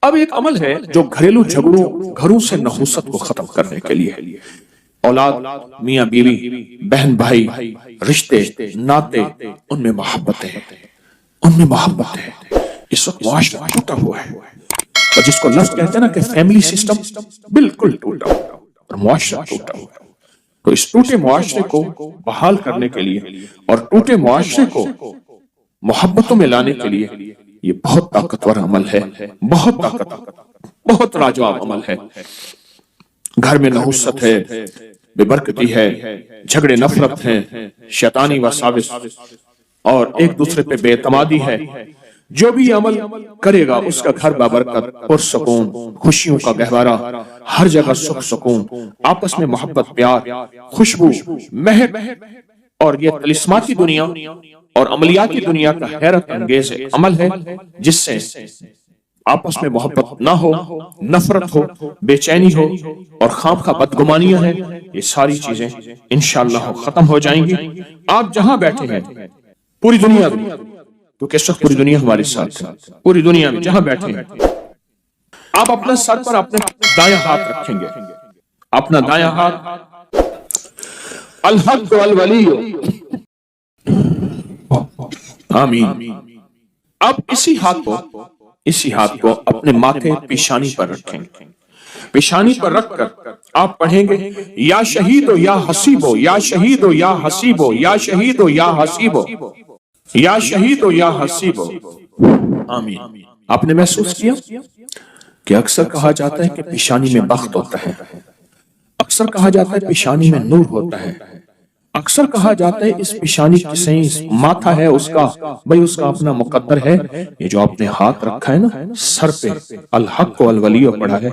اب ایک عمل ہے جو گھریلو جھگڑوں، گھروں سے نحوست کو ختم کرنے کے لیے، اولاد، میاں بیوی، بہن بھائی، رشتے ناتے، ان میں محبت ہے، ان میں محبت ہے۔ اس وقت معاشرہ ٹوٹا ہوا ہے، اور جس کو لفظ کہتے ہیں نا کہ فیملی سسٹم بالکل ٹوٹا ہوا ہے اور معاشرہ ٹوٹا ہوا ہے۔ تو اس ٹوٹے معاشرے کو بحال کرنے کے لیے اور ٹوٹے معاشرے کو محبتوں میں لانے کے لیے یہ بہت طاقتور عمل ہے، بہت طاقتور، بہت لاجواب عمل ہے۔ گھر میں نحوست ہے، بے برکتی ہے، جھگڑے نفرت ہیں، شیطانی وساوس اور ایک دوسرے پہ بے اعتمادی ہے، جو بھی عمل کرے گا اس کا گھر بابرکت، پرسکون، خوشیوں کا گہوارہ، ہر جگہ سکھ سکون، آپس میں محبت، پیار، خوشبو، مہک، اور یہ طلسماتی دنیا اور عملیاتی دنیا کا حیرت انگیز عمل ہے جس سے آپس میں محبت نہ ہو، نفرت ہو، بے چینی ہو اور خواہ بدگمانیاں ہیں، یہ ساری چیزیں انشاءاللہ ختم ہو جائیں گی۔ آپ جہاں بیٹھے ہیں پوری دنیا میں، کیونکہ اس وقت پوری دنیا ہمارے ساتھ ہے، پوری دنیا میں جہاں بیٹھے ہیں آپ اپنے سر پر اپنے دایاں ہاتھ رکھیں گے، اپنا دایاں ہاتھ الحق والولی، آمین۔ اب اسی ہاتھ کو اپنے ماتھے پیشانی پر رکھیں گے، پیشانی پر رکھ کر آپ پڑھیں گے یا شہید یا حسیبو، یا شہید یا حسیبو، یا شہید یا حسیبو، یا شہید یا حسیبو، آمین۔ آپ نے محسوس کیا کہ اکثر کہا جاتا ہے کہ پیشانی میں بخت ہوتا ہے، اکثر کہا جاتا ہے پیشانی میں نور ہوتا ہے، اکثر کہا جاتا ہے اس پیشانی سے ماتھا ہے اس کا، بھئی اس کا اپنا مقدر ہے۔ یہ جو آپ نے ہاتھ رکھا ہے نا سر پہ، الحق والولی پڑھا ہے،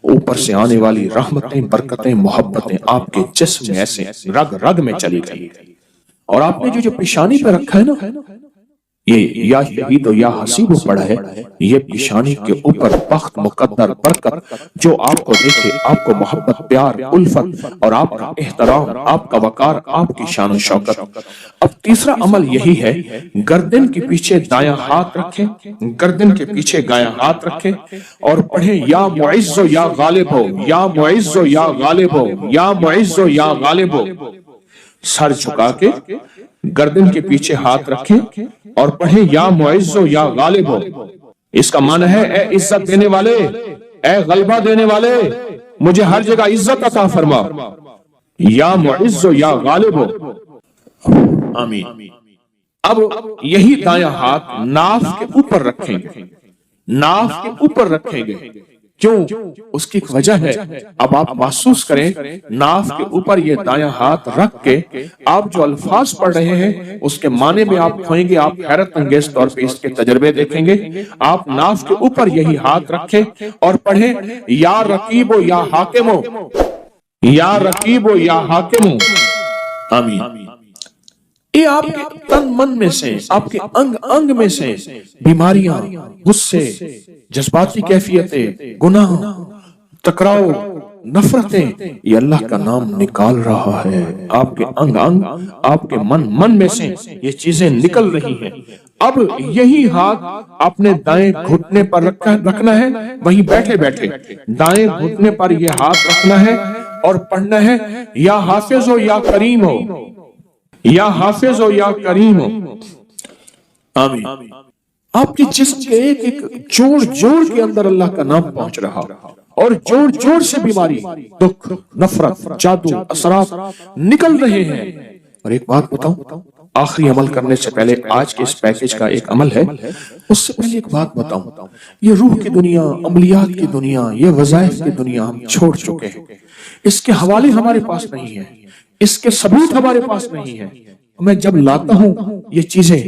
اوپر سے آنے والی رحمتیں، برکتیں، محبتیں آپ کے جسم میں ایسے رگ رگ میں چلی گئی، اور آپ نے جو پیشانی پہ رکھا ہے نا، یہ یا شہید یا حسیب پڑھا ہے، یہ پیشانی کے اوپر بخت، مقدر، برکت جو آپ کو دیکھے، آپ کو محبت، پیار، الفت اور آپ کا احترام، آپ کا وقار، آپ کی شان و شوکت۔ اب تیسرا عمل یہی ہے، گردن کے پیچھے دایاں ہاتھ رکھیں، گردن کے پیچھے دایاں ہاتھ رکھیں اور پڑھیں یا معز یا غالب ہو، یا معز یا غالب ہو، یا معز یا غالب ہو۔ سر جھکا کے گردن کے پیچھے ہاتھ رکھیں اور پڑھیں یا معز یا غالب ہو۔ اس کا معنی ہے اے عزت دینے والے، اے غلبہ دینے والے، مجھے ہر جگہ عزت عطا فرما، یا معز یا غالب ہو، آمین۔ اب یہی دایاں ہاتھ ناف کے اوپر رکھیں گے، ناف کے اوپر رکھیں گے، کیوں؟ اس کی ایک وجہ ہے، اب آپ محسوس کریں ناف کے اوپر یہ دایاں ہاتھ رکھ کے آپ جو الفاظ پڑھ رہے ہیں اس کے معنی میں آپ کھوئیں گے، آپ حیرت انگیز طور پہ اس کے تجربے دیکھیں گے۔ آپ ناف کے اوپر یہی ہاتھ رکھیں اور پڑھیں یا رقیب یا حاکم، یا رقیب یا حاکم، آمین۔ یہ آپ کے تن من میں سے، آپ کے انگ انگ میں سے بیماریاں، غصے، جذباتی کیفیتیں، گناہ، ٹکراؤ، نفرتیں، یہ اللہ کا نام نکال رہا ہے۔ آپ کے انگ انگ، آپ کے من میں سے یہ چیزیں نکل رہی ہیں۔ اب یہی ہاتھ اپنے دائیں گھٹنے پر رکھنا ہے، وہیں بیٹھے بیٹھے دائیں گھٹنے پر یہ ہاتھ رکھنا ہے اور پڑھنا ہے یا حافظ ہو یا کریم ہو، یا حافظ ہو یا کریم ہو، آمین۔ آپ کے جسم کے ایک ایک جوڑ جوڑ کے اندر اللہ کا نام پہنچ رہا، اور جوڑ جوڑ سے بیماری، دکھ، نفرت، جادو، اثرات نکل رہے ہیں۔ اور ایک بات بتاؤں، آخری عمل کرنے سے پہلے، آج کے اس پیکج کا ایک عمل ہے، اس سے پہلے ایک بات بتاؤں، یہ روح کی دنیا، عملیات کی دنیا، یہ وظائف کی دنیا ہم چھوڑ چکے ہیں، اس کے حوالے ہمارے پاس نہیں ہیں، اس کے ثبوت ہمارے پاس نہیں ہیں۔ میں جب لاتا ہوں یہ چیزیں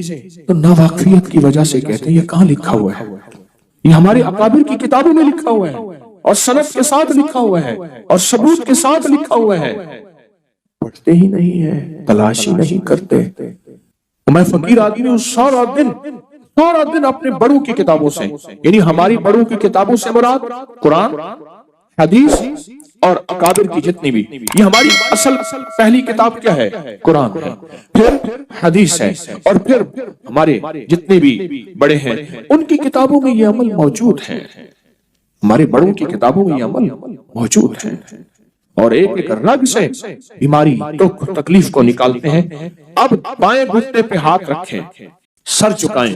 تو ناواقفیت کی وجہ سے کہتے ہیں یہ کہاں لکھا ہوا ہے، یہ ہمارے اکابر کی کتابوں میں لکھا ہوا ہے، اور سند کے ساتھ لکھا ہوا ہے، اور ثبوت کے ساتھ لکھا ہوا ہے، پڑھتے ہی نہیں ہیں، تلاشی نہیں کرتے۔ میں فقیر آدمی ہوں، سارا دن اپنے بڑوں کی کتابوں سے، یعنی ہماری بڑوں کی کتابوں سے مراد قرآن، حدیث اور اکابر کی جتنی بھی، یہ ہماری اصل پہلی کتاب کیا ہے؟ قرآن ہے، پھر حدیث ہے، اور پھر ہمارے جتنے بھی بڑے ہیں ان کی کتابوں میں یہ عمل موجود ہے۔ ہمارے بڑوں کی کتابوں میں یہ عمل موجود ہے، اور ایک ایک رگ سے بیماری دکھ تکلیف کو نکالتے ہیں۔ اب بائیں گھٹنے پہ ہاتھ رکھیں، سر جھکائیں،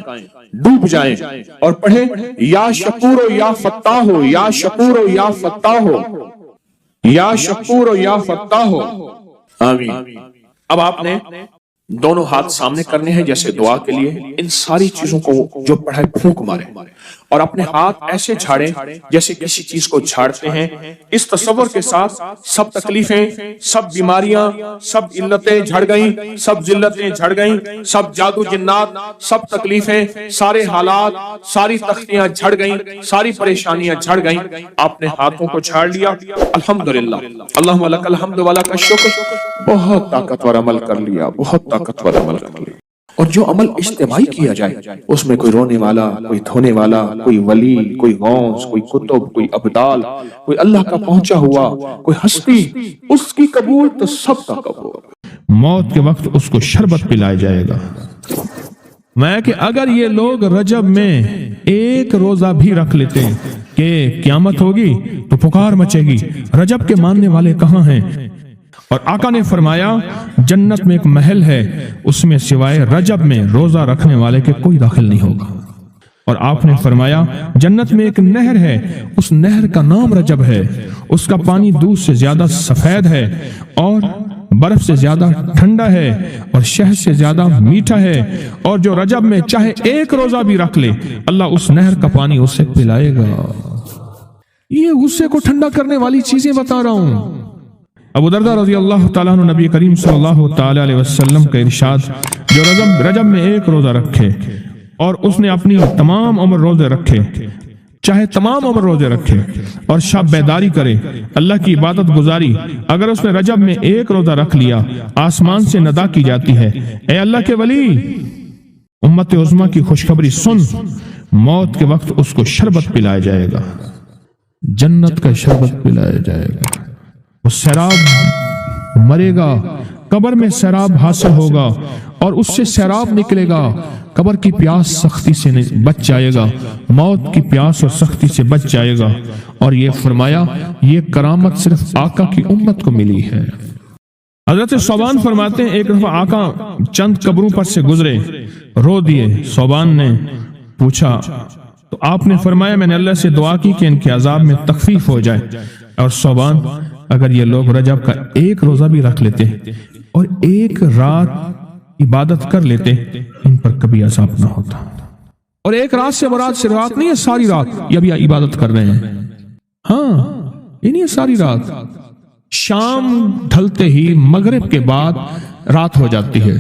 ڈوب جائیں اور پڑھیں یا شکور و یا فتاح ہو، یا شکور و یا فتاح ہو، یا شکور و یا فتاح ہو، آمین۔ اب آپ نے دونوں ہاتھ سامنے کرنے ہیں جیسے دعا کے لیے، ان ساری چیزوں کو جو پڑھے پھونک مارے اور اپنے ہاتھ ایسے جھاڑیں جیسے کسی چیز کو جھاڑتے ہیں، اس تصور کے ساتھ سب تکلیفیں، سب بیماریاں، سب علتیں جھڑ گئیں، سب ذلتیں جھڑ گئیں، سب جادو جنات، سب تکلیفیں، سارے حالات، ساری تختیاں جھڑ گئیں، ساری پریشانیاں جھڑ گئیں۔ آپ نے ہاتھوں کو جھاڑ لیا، الحمدللہ، اللہم لک الحمد ولک الشکر، بہت طاقتور عمل کر لیا، بہت طاقتور عمل کر لیا۔ اور جو عمل اجتماعی کیا جائے اس میں کوئی رونے والا، کوئی دھونے والا، کوئی ولی، کوئی غوث، کوئی کتب، کوئی ابدال، کوئی اللہ کا پہنچا ہوا، کوئی ہستی، اس کی قبول تو سب کا قبول۔ موت کے وقت اس کو شربت پلائے جائے گا۔ میں کہ اگر یہ لوگ رجب میں ایک روزہ بھی رکھ لیتے کہ قیامت ہوگی تو پکار مچے گی، رجب کے ماننے والے کہاں ہیں؟ اور آقا نے فرمایا جنت میں ایک محل ہے، اس میں سوائے رجب میں روزہ رکھنے والے کے کوئی داخل نہیں ہوگا۔ اور آپ نے فرمایا جنت میں ایک نہر ہے، اس نہر کا نام رجب ہے، اس کا پانی دودھ سے زیادہ سفید ہے اور برف سے زیادہ ٹھنڈا ہے اور شہد سے زیادہ میٹھا ہے، اور جو رجب میں چاہے ایک روزہ بھی رکھ لے اللہ اس نہر کا پانی اسے پلائے گا۔ یہ غصے کو ٹھنڈا کرنے والی چیزیں بتا رہا ہوں۔ ابو درداء رضی اللہ تعالیٰ عنہ نبی کریم صلی اللہ تعالیٰ علیہ وسلم کا ارشاد، جو رجب میں ایک روزہ رکھے اور اس نے اپنی تمام عمر روزے رکھے، چاہے تمام عمر روزے رکھے اور شب بیداری کرے، اللہ کی عبادت گزاری، اگر اس نے رجب میں ایک روزہ رکھ لیا آسمان سے ندا کی جاتی ہے، اے اللہ کے ولی، امت عظمیٰ کی خوشخبری سن، موت کے وقت اس کو شربت پلایا جائے گا، جنت کا شربت پلایا جائے گا، وہ سیراب مرے گا، قبر میں سیراب حاصل ہوگا اور اس سے سیراب نکلے گا، قبر کی پیاس سختی سے بچ جائے گا، موت کی پیاس اور سختی سے بچ جائے گا۔ اور یہ فرمایا یہ کرامت صرف آقا کی امت کو ملی ہے۔ حضرت صوبان فرماتے ہیں ایک دفعہ آقا چند قبروں پر سے گزرے، رو دیے۔ صوبان نے پوچھا تو آپ نے فرمایا میں نے اللہ سے دعا کی کہ ان کے عذاب میں تخفیف ہو جائے۔ اور صوبان اگر یہ لوگ رجب کا ایک روزہ بھی رکھ لیتے اور ایک رات عبادت کر لیتے ان پر کبھی عذاب نہ ہوتا۔ اور ایک رات سے مراد سے رات نہیں ہے ساری رات، یہ ابھی عبادت کر رہے ہیں، ہاں یہ نہیں ہے ساری رات، شام ڈھلتے ہی مغرب کے بعد رات ہو جاتی ہے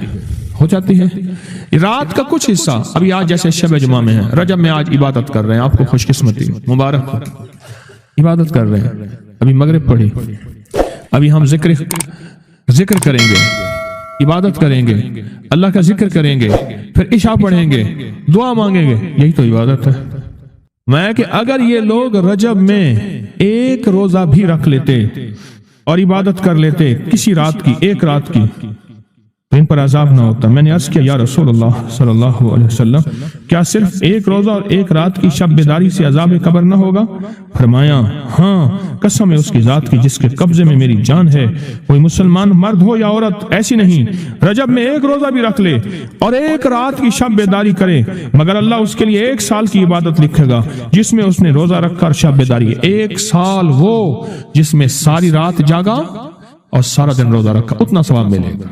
رات کا کچھ حصہ۔ ابھی آج جیسے شب جمعہ میں ہے، رجب میں آج عبادت کر رہے ہیں، آپ کو خوش قسمتی مبارک، عبادت کر رہے ہیں، ابھی مغرب پڑھی، ابھی ہم ذکر کریں گے، عبادت کریں گے، اللہ کا ذکر کریں گے، پھر عشاء پڑھیں گے، دعا مانگیں گے، یہی تو عبادت ہے۔ میں کہ اگر یہ لوگ رجب میں ایک روزہ بھی رکھ لیتے اور عبادت کر لیتے کسی رات کی، ایک رات کی، تو ان پر عذاب نہ ہوتا۔ میں نے عرض کیا یا رسول اللہ صلی اللہ علیہ وسلم، کیا صرف ایک روزہ اور ایک رات کی شب بیداری سے عذاب قبر نہ ہوگا؟ فرمایا ہاں، قسم ہے اس کی ذات کی جس کے قبضے میں میری جان ہے، کوئی مسلمان مرد ہو یا عورت ایسی نہیں رجب میں ایک روزہ بھی رکھ لے اور ایک رات کی شب بیداری کرے مگر اللہ اس کے لیے 1 سال کی عبادت لکھے گا جس میں اس نے روزہ رکھا اور شب بیداری۔ 1 سال وہ جس میں ساری رات جاگا اور سارا دن روزہ رکھا، اتنا ثواب ملے گا۔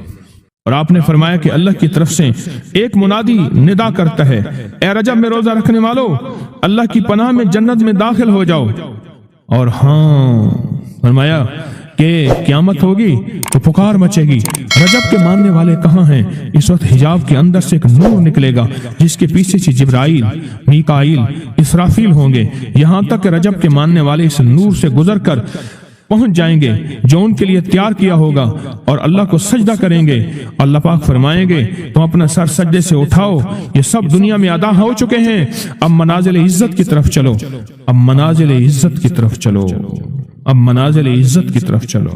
اور آپ نے فرمایا کہ اللہ کی طرف سے ایک منادی ندا کرتا ہے، اے رجب میں روزہ رکھنے والو، اللہ کی پناہ میں جنت میں داخل ہو جاؤ۔ اور ہاں فرمایا کہ قیامت ہوگی تو پکار مچے گی، رجب کے ماننے والے کہاں ہیں؟ اس وقت حجاب کے اندر سے ایک نور نکلے گا جس کے پیچھے سے جبرائیل، میکائیل، اسرافیل ہوں گے، یہاں تک کہ رجب کے ماننے والے اس نور سے گزر کر پہنچ جائیں گے جو ان کے لیے تیار کیا ہوگا اور اللہ کو سجدہ کریں گے۔ اللہ پاک فرمائیں گے تم اپنا سر سجدے سے اٹھاؤ، یہ سب دنیا میں ادا ہو چکے ہیں، اب منازل عزت کی طرف چلو، اب منازل عزت کی طرف چلو، اب منازل عزت کی طرف چلو۔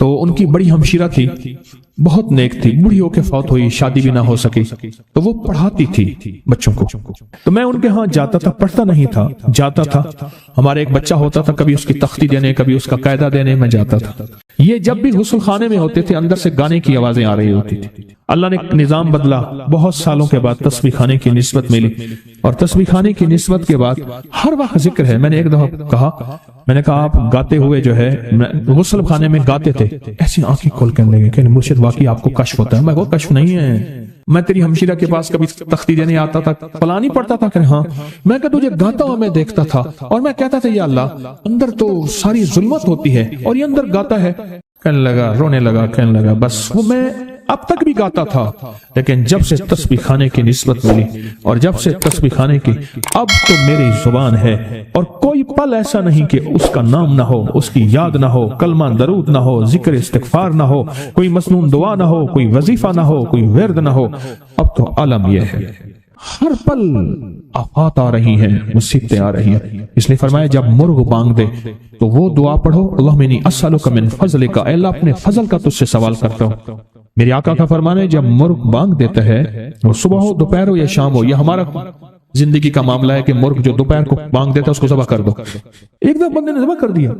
تو ان کی بڑی ہمشیرہ تھی، بہت نیک تھی، بوڑھی ہو کے فوت ہوئی، شادی بھی نہ ہو سکی، تو وہ پڑھاتی تھی بچوں کو۔ تو میں ان کے ہاں جاتا تھا، پڑھتا نہیں تھا، جاتا تھا۔ ہمارے ایک بچہ ہوتا تھا، کبھی اس کی تختی دینے، کبھی اس کا قاعدہ دینے میں جاتا تھا۔ یہ جب بھی غسل خانے میں ہوتے تھے، اندر سے گانے کی آوازیں آ رہی ہوتی تھی۔ اللہ نے نظام بدلا، بہت سالوں کے بعد تسبیح خانے کی نسبت ملی، اور تسبیح خانے کی نسبت کے بعد ہر وقت ذکر ہے۔ میں نے ایک دفعہ کہا، میں نے کہا آپ گاتے ہوئے جو ہے غسل خانے میں گاتے تھے، ایسی آنکھیں کھول کر لگے کہ مرشد واقعی آپ کو کشف ہوتا ہے۔ میں وہ کشف نہیں ہے، میں تیری ہمشیرہ کے پاس کبھی تختی دینے آتا تھا، فلانی پڑھتا تھا کہ ہاں، میں کہ تجھے گاتا ہوا میں دیکھتا تھا، اور میں کہتا تھا یا اللہ اندر تو ساری ظلمت ہوتی ہے اور یہ اندر گاتا ہے۔ کہنے لگا، رونے لگا، کہنے لگا بس وہ میں اب تک بھی گاتا تھا، لیکن جب سے تسبیح خانے کی نسبت ملی اور جب سے تسبیح خانے کی، اب تو میری زبان ہے اور کوئی پل ایسا نہیں کہ اس کا نام نہ ہو، اس کی یاد نہ ہو، کلمہ درود نہ ہو، ذکر استغفار نہ ہو، کوئی مسنون دعا نہ ہو، کوئی وظیفہ نہ ہو، کوئی ورد نہ ہو۔ اب تو عالم یہ ہے، ہر پل آفات آ رہی ہیں، مصیبتیں آ رہی ہیں۔ اس لیے فرمایا جب مرغ بانگ دے تو وہ دعا پڑھو، اللہم انی اسألک من فضلک، اے اللہ اپنے فضل کا تجھ سے سوال کرتا ہوں۔ میرے آقا کا فرمان ہے جب مرغ بانگ دیتا ہے، وہ صبح ہو، دوپہر ہو یا شام ہو، یا ہمارا زندگی کا معاملہ ہے کہ مرغ جو دوپہر کو بانگ دیتا ہے اس کو ذبح کر دو۔ ایک دفعہ بندے نے ذبح کر دیا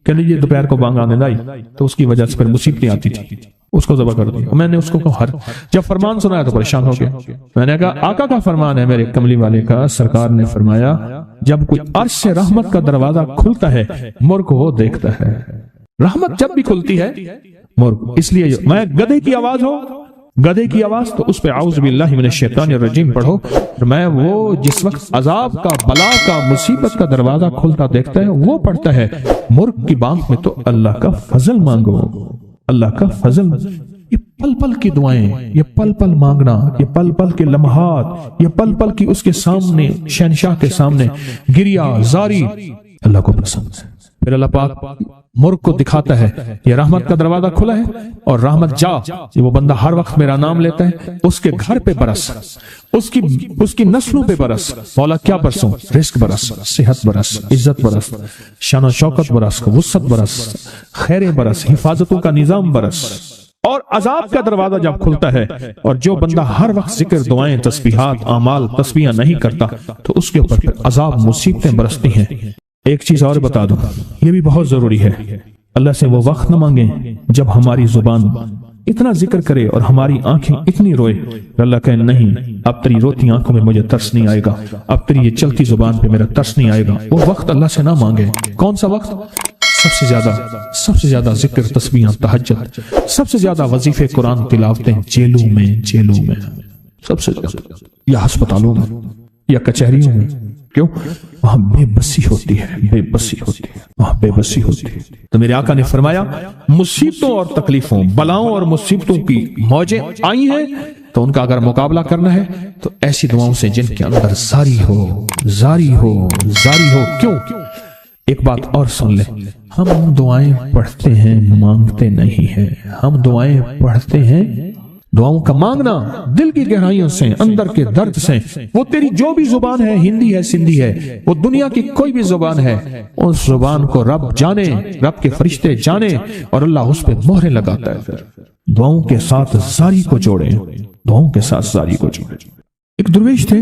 کہ یہ دوپہر کو بانگ آنے لائی، تو اس کی وجہ سے پھر مصیبتیں آتی تھی، اس کو ذبح کر دیا۔ میں نے اس کو کہا، جب فرمان سنایا تو پریشان ہو گیا۔ میں نے کہا آقا کا فرمان ہے، میرے کملی والے کا، سرکار نے فرمایا جب کوئی عرش سے رحمت کا دروازہ کھلتا ہے، مرغ وہ دیکھتا ہے۔ رحمت جب بھی کھلتی ہے مرغ، اس لیے میں گدھے کی آواز ہو، گدھے کی آواز تو اس پہ اعوذ باللہ من الشیطان الرجیم پڑھو، میں وہ جس وقت عذاب کا، بلا کا، مصیبت کا دروازہ کھلتا دیکھتا ہے وہ پڑھتا ہے۔ مرغ کی بانگ میں تو اللہ کا فضل مانگو، اللہ کا فضل۔ یہ پل پل کی دعائیں، یہ پل پل مانگنا، یہ پل پل کے لمحات، یہ پل پل کی اس کے سامنے، شہنشاہ کے سامنے گریا زاری اللہ کو پسند ہے۔ پھر اللہ پاک مرغ کو دکھاتا ہے یہ رحمت کا دروازہ کھلا ہے، اور رحمت جا، وہ بندہ ہر وقت میرا نام لیتا ہے، اس کے گھر پہ برس، اس کی نسلوں پہ برس، مولا کیا برسوں، رزق برس، صحت برس، عزت برس، شان و شوکت برس، وسعت برس، خیر برس، حفاظتوں کا نظام برس۔ اور عذاب کا دروازہ جب کھلتا ہے اور جو بندہ ہر وقت ذکر، دعائیں، تسبیحات، اعمال، تسبیحاں نہیں کرتا تو اس کے اوپر پھر عذاب، مصیبتیں برستی ہیں۔ ایک چیز اور بتا دوں، یہ بھی بہت ضروری ہے، اللہ سے وہ وقت نہ مانگیں جب ہماری زبان اتنا ذکر کرے اور ہماری آنکھیں اتنی روئے، اللہ کہے نہیں اب تیری روتی آنکھوں میں مجھے ترس نہیں آئے گا، اب تیری یہ چلتی زبان پہ میرا ترس نہیں آئے گا۔ وہ وقت اللہ سے نہ مانگے۔ کون سا وقت؟ سب سے زیادہ ذکر، تسبیحاں، تہجد، سب سے زیادہ وظیفے، قرآن تلاوتیں، جیلوں میں سب سے زیادہ، یا ہسپتالوں میں یا کچہریوں میں۔ کیوں؟ وہاں بے بسی ہوتی ہے، بے بسی ہوتی ہے، وہاں بے بسی ہوتی ہے۔ تو میرے آقا نے فرمایا مصیبتوں اور تکلیفوں، بلاؤں اور مصیبتوں کی موجیں آئی ہیں تو ان کا اگر مقابلہ کرنا ہے تو ایسی دعاؤں سے جن کے اندر زاری ہو۔ کیوں؟ ایک بات اور سن لیں، ہم دعائیں پڑھتے ہیں، مانگتے نہیں ہیں۔ ہم دعائیں پڑھتے ہیں، دعاؤں کا مانگنا دل کی گہرائیوں سے، اندر کے درد سے۔ وہ تیری جو بھی زبان ہے، ہندی ہے، سندھی ہے، وہ دنیا کی کوئی بھی زبان ہے، اس زبان کو رب جانے، رب کے فرشتے جانے، اور اللہ اس پہ مہریں لگاتا ہے۔ پھر دعاؤں کے ساتھ زاری کو جوڑیں، دعاؤں کے ساتھ زاری کو جوڑیں۔ ایک درویش تھے،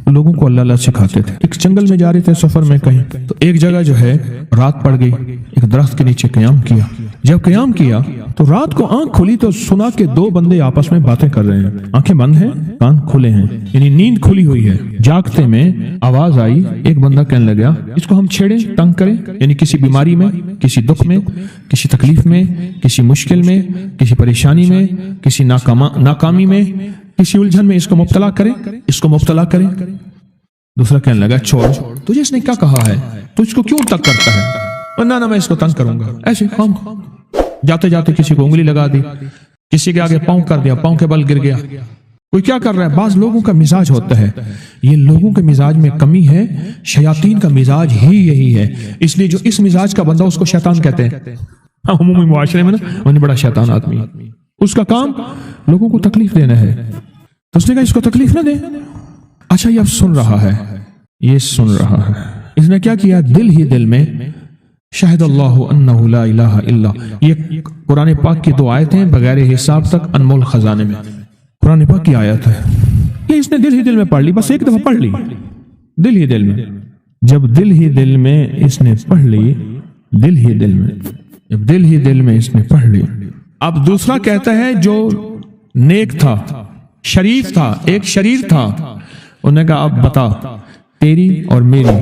لوگوں کو اللہ سکھاتے تھے۔ ایک جنگل میں جا رہے تھے سفر میں کہیں، تو ایک جگہ جو ہے رات پڑ گئی، ایک درخت کے نیچے قیام کیا۔ جب قیام کیا تو رات کو آنکھ کھلی تو سنا کہ دو بندے آپس میں باتیں کر رہے ہیں، آنکھیں بند ہیں، کان کھلے ہیں، یعنی نیند کھلی ہوئی ہے۔ جاگتے میں آواز آئی، ایک بندہ کہنے لگا اس کو ہم چھیڑیں، تنگ کریں، یعنی کسی بیماری میں، کسی دکھ میں، کسی تکلیف میں، کسی مشکل میں، کسی پریشانی میں، کسی ناکامی میں، کسی الجھن میں اس کو مبتلا کریں۔ دوسرا کہنے لگا چھوڑ، تجھے اس نے کیا کہا ہے، تو اس کو کیوں تنگ کرتا ہے؟ نہ میں اس کو تنگ کروں گا۔ ایسے خام جاتے جاتے کسی کو انگلی لگا دی، کسی کے آگے پاؤں کر دیا، پاؤں کے بل گر گیا۔ کوئی کیا کر رہا ہے؟ بعض لوگوں کا مزاج ہوتا ہے، یہ لوگوں کے مزاج میں کمی ہے، شیاطین کا مزاج ہی یہی ہے، اس لیے جو اس مزاج کا بندہ اس کو شیطان کہتے ہیں۔ عمومی معاشرے میں نا وہ بڑا شیطان آدمی، اس کا کام لوگوں کو تکلیف دینا ہے، تو اس نے کہا اس کو تکلیف نہ دے۔ اچھا یہ اب سن رہا ہے، اس نے کیا کیا؟ دل ہی دل میں شہد اللہ انہ لا الہ الا، یہ قرآن پاک کی 2 آیتیں ہیں بغیر حساب تک انمول خزانے میں، قرآن پاک کی آیت ہے. یہ اس نے دل ہی دل میں پڑھ لی، بس ایک دفعہ پڑھ لی دل ہی دل میں. جب دل ہی دل میں اس نے پڑھ لی، دل ہی دل میں، جب دل ہی دل میں اس نے پڑھ لی. اب دوسرا کہتا ہے جو نیک تھا، شریف تھا، ایک شریر تھا، انہوں نے کہا اب بتا، تیری اور میری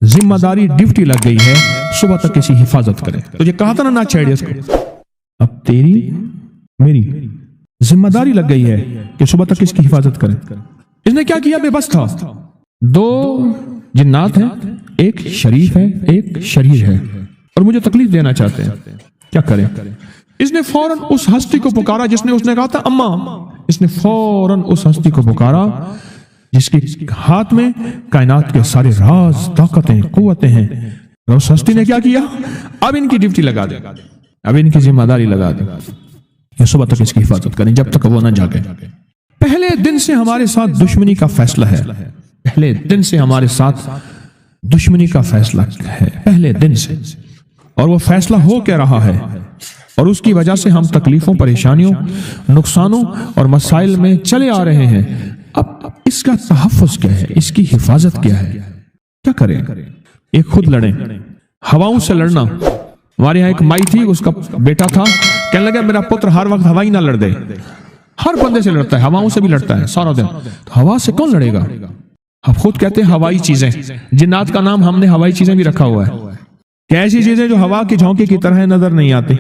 ذمہ داری ڈیوٹی لگ گئی ہے، صبح تک کسی حفاظت کرے. تجھے کہا تھا نہ چھیڑے اس کو، اب تیری میری ذمہ داری لگ گئی ہے کہ صبح تک کس کی حفاظت کرے. اس نے کیا کیا؟ بے بس تھا. 2 جنات ہیں، ایک شریف ہے، ایک شریر ہے، اور مجھے تکلیف دینا چاہتے ہیں، کیا کریں؟ اس نے فوراً اس ہستی کو پکارا جس نے اس نے کہا تھا اماں. اس نے فوراً اس ہستی کو پکارا جس کے ہاتھ میں کائنات کے سارے راز، طاقتیں، قوتیں ہیں. اس ہستی نے کیا کیا؟ اب ان کی ڈیوٹی لگا دے، اب ان کی ذمہ داری لگا دے کہ صبح تک اس کی حفاظت کریں جب تک وہ نہ جاگے. پہلے دن سے ہمارے ساتھ دشمنی کا فیصلہ ہے، پہلے دن سے ہمارے ساتھ دشمنی کا فیصلہ ہے، پہلے دن سے، اور وہ فیصلہ ہو کے رہا ہے، اور اس کی وجہ سے ہم تکلیفوں، پریشانیوں، نقصانوں اور مسائل میں چلے آ رہے ہیں. اب اس کا تحفظ کیا ہے؟ اس کی حفاظت کیا ہے؟ کیا کریں؟ ایک خود لڑیں، ہواؤں سے لڑنا. ہمارے یہاں ایک مائی تھی، اس کا بیٹا تھا، کہنے لگا میرا پتر ہر وقت ہوائی نہ لڑ دے. ہر بندے سے لڑتا ہے، ہواؤں سے بھی لڑتا ہے سارا دن. تو ہوا سے کون لڑے گا؟ ہم خود کہتے ہیں ہوائی چیزیں، جنات کا نام ہم نے ہوائی چیزیں بھی رکھا ہوا ہے کہ ایسی چیزیں جو ہوا کی جھونکے کی طرح نظر نہیں آتی.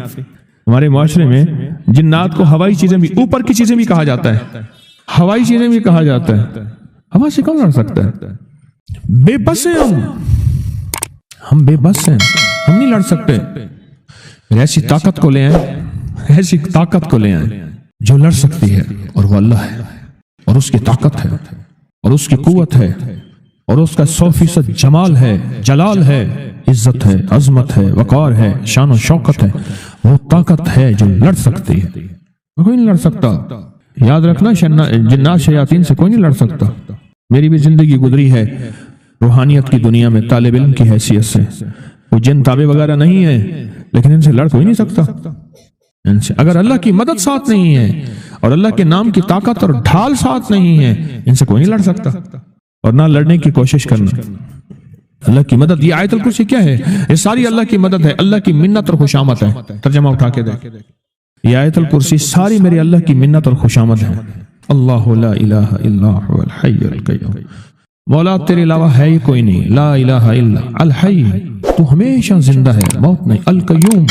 ہمارے معاشرے میں جنات کو ہوائی چیزیں بھی، اوپر کی چیزیں بھی کہا جاتا ہے، ہوائی چیزیں بھی کہا جاتا ہے. ہوا سے کون لڑ سکتا ہے؟ بے بس ہیں ہم بے بس ہیں، ہم نہیں لڑ سکتے. ایسی طاقت کو لے آئیں، ایسی طاقت کو لے آئیں جو لڑ سکتی ہے، اور وہ اللہ ہے، اور اس کی طاقت ہے، اور اس کی قوت ہے، اور اس کا 100% جمال ہے، جلال ہے، عزت ہے، عظمت ہے، وقار ہے، شان و شوکت ہے. وہ طاقت ہے جو لڑ سکتی ہے، کوئی نہیں لڑ سکتا. یاد رکھنا، جنات شیاطین سے کوئی نہیں لڑ سکتا. میری بھی زندگی گزری ہے روحانیت کی دنیا میں طالب علم کی حیثیت سے. وہ جن تابع وغیرہ نہیں ہے، لیکن ان سے لڑ کوئی نہیں سکتا. ان سے اگر اللہ کی مدد ساتھ نہیں ہے، اور اللہ کے نام کی طاقت اور ڈھال ساتھ نہیں ہے، ان سے کوئی نہیں لڑ سکتا. اور نہ لڑنے کی کوشش کرنا. اللہ کی مدد، یہ آیت الکرسی کیا ہے؟ یہ ساری اللہ کی مدد ہے، اللہ کی منت اور خوشامد ہے. ترجمہ اٹھا کے دیکھ، یہ آیت الکرسی ساری میری اللہ کی منت اور خوشامد ہے. اللہ لا الہ الا هو الحی القیوم. مولا تیرے علاوہ ہے ہی کوئی نہیں. لا الہ الا الحی، تو ہمیشہ زندہ ہے، موت نہیں. القیوم،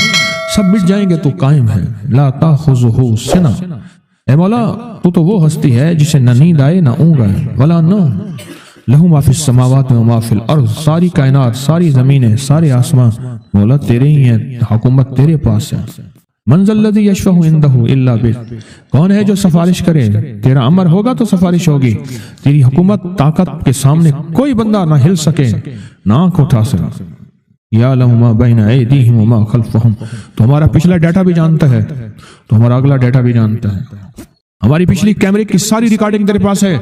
سب مٹ جائیں گے تو قائم ہے. لا تاخذہ سنہ، اے مولا تو وہ ہستی ہے جسے نہ نیند آئے نہ اونگ آئے. ولا نوم، لہو ما فی السماوات و ما فی الارض، ساری کائنات، ساری زمینیں، سارے آسمان مولا تیرے ہی ہیں، حکومت تیرے پاس ہے. من ذا الذی یشفع عندہ الا بإذنہ، کون ہے جو سفارش کرے؟ تیرا امر ہوگا تو سفارش ہوگی. تیری حکومت، طاقت کے سامنے کوئی بندہ نہ ہل سکے، نہ آنکھ اٹھا سکے. یعلم ما بین ایدیہم وما خلفہم، تو ہمارا پچھلا ڈیٹا بھی جانتا ہے، تو ہمارا اگلا ڈیٹا بھی جانتا ہے. ہماری پچھلی کیمرے کی ساری ریکارڈنگ تیرے پاس ہے،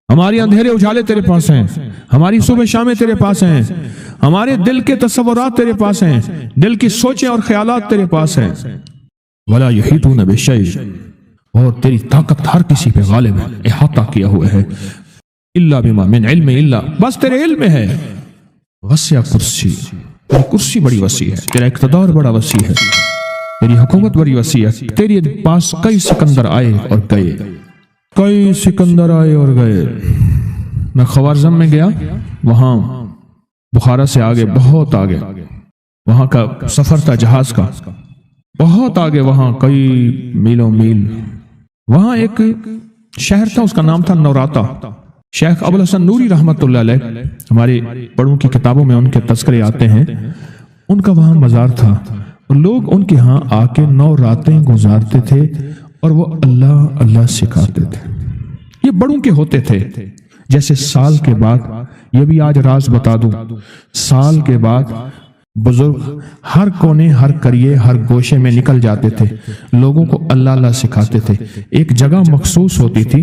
ہماری اندھیرے اجالے تیرے پاس ہیں، ہماری صبح شامیں تیرے پاس ہیں، ہمارے دل کے تصورات تیرے پاس ہیں، دل کی سوچیں اور خیالات تیرے پاس ہیں. ولا یحیطون بشیء، اور تیری طاقت ہر کسی پہ غالب ہے، احاطہ کیا ہوا ہے. الا بما من علم، الا بس تیرے علم میں ہے. وسع کرسی، تیری کرسی بڑی وسیع ہے، تیرا اقتدار بڑا وسیع ہے، تیری حکومت بڑی وسیع ہے. تیرے پاس کئی سکندر آئے اور گئے، کئی سکندر آئے اور گئے. میں خوارزم میں گیا، وہاں بخارا سے آگے، بہت آگے، وہاں کا سفر تھا جہاز کا، بہت آگے، وہاں کئی میلوں میل. وہاں ایک شہر تھا، اس کا نام تھا نوراتا. شیخ ابو الحسن نوری رحمت اللہ علیہ، ہمارے بڑوں کی کتابوں میں ان کے تذکرے آتے ہیں. ان کا وہاں مزار تھا، اور لوگ ان کے ہاں آ کے 9 راتیں گزارتے تھے، اور وہ اللہ اللہ سکھاتے تھے. یہ بڑوں کے ہوتے تھے. جیسے سال کے بعد، یہ بھی آج راز بتا دوں، سال کے بعد بزرگ ہر کونے، ہر کریے، ہر گوشے میں نکل جاتے تھے، لوگوں کو اللہ اللہ سکھاتے تھے. ایک جگہ مخصوص ہوتی تھی